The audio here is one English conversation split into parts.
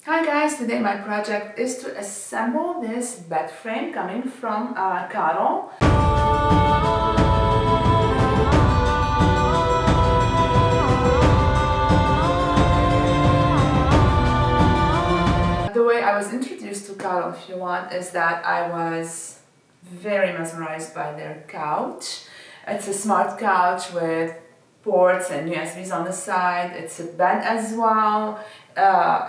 Hi guys, today my project is to assemble this bed frame coming from Coddle. The way I was introduced to Coddle, if you want, is that I was very mesmerized by their couch. It's a smart couch with ports and USBs on the side. It's a bed as well.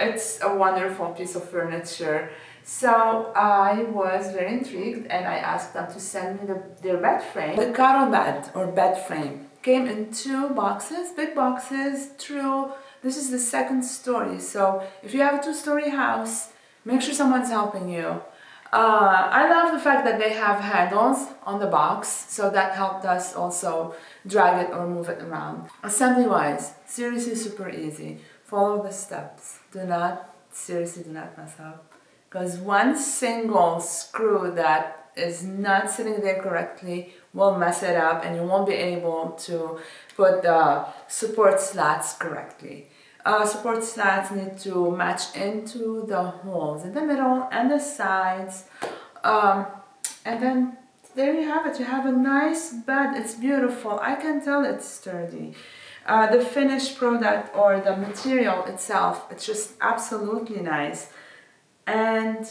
It's a wonderful piece of furniture. So I was very intrigued and I asked them to send me their bed frame. The Coddle bed or bed frame came in two boxes, big boxes. True, this is the second story. So if you have a two-story house, make sure someone's helping you. I love the fact that they have handles on the box, so that helped us also drag it or move it around. Assembly wise, seriously super easy. Follow the steps. Seriously do not mess up. Because one single screw that is not sitting there correctly will mess it up and you won't be able to put the support slats correctly. Support slats need to match into the holes in the middle and the sides, and then there you have it. You have a nice bed. It's beautiful. I can tell it's sturdy. The finished product or the material itself, it's just absolutely nice. And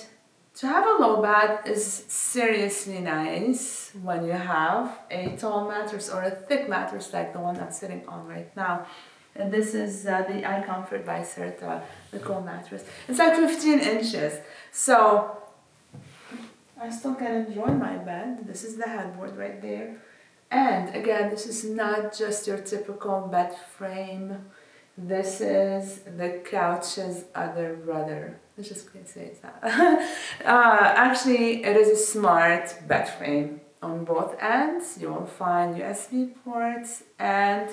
to have a low bed is seriously nice when you have a tall mattress or a thick mattress like the one that's sitting on right now. And this is the iComfort by Serta, the cool mattress. It's like 15 inches. So I still can enjoy my bed. This is the headboard right there. And again, this is not just your typical bed frame. This is the couch's other brother. Let's just say that. Actually, it is a smart bed frame. On both ends, you will find USB ports and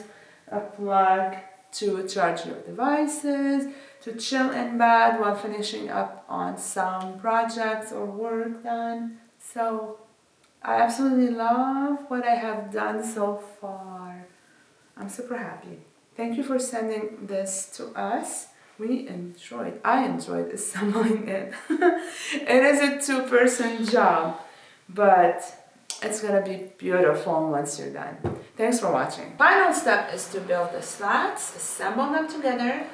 a plug to charge your devices, to chill in bed while finishing up on some projects or work done. So I absolutely love what I have done so far. I'm super happy. Thank you for sending this to us. I enjoyed assembling it. It is a two-person job, but it's gonna be beautiful once you're done. Thanks for watching. Final step is to build the slats, assemble them together,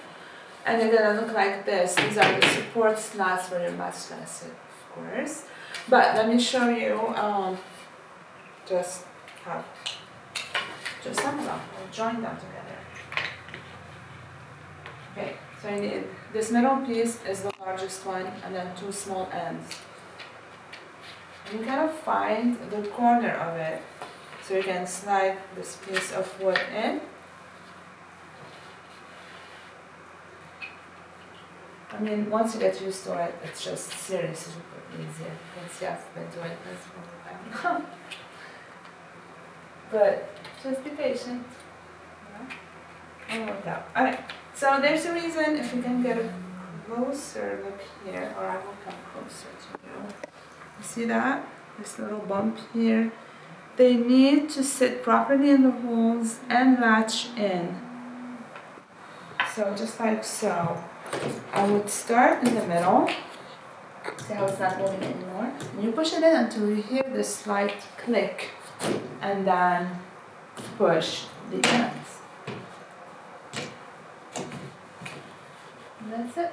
and they're gonna look like this. These are the support slats where your mat's gonna sit, of course. But let me show you just assemble them or join them together. Okay, so you need this middle piece is the largest one, and then two small ends. You kind of find the corner of it, so you can slide this piece of wood in. I mean, once you get used to it, it's just seriously super easy. You can see I've been doing this for a while. But just be patient. It'll work out. Alright, so there's a reason. If you can get a closer look here, or I will come closer to you. You see that? This little bump here. They need to sit properly in the holes and latch in. So just like so. I would start in the middle. See how it's not moving anymore? And you push it in until you hear this slight click, and then push the ends. And that's it.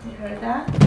You heard that?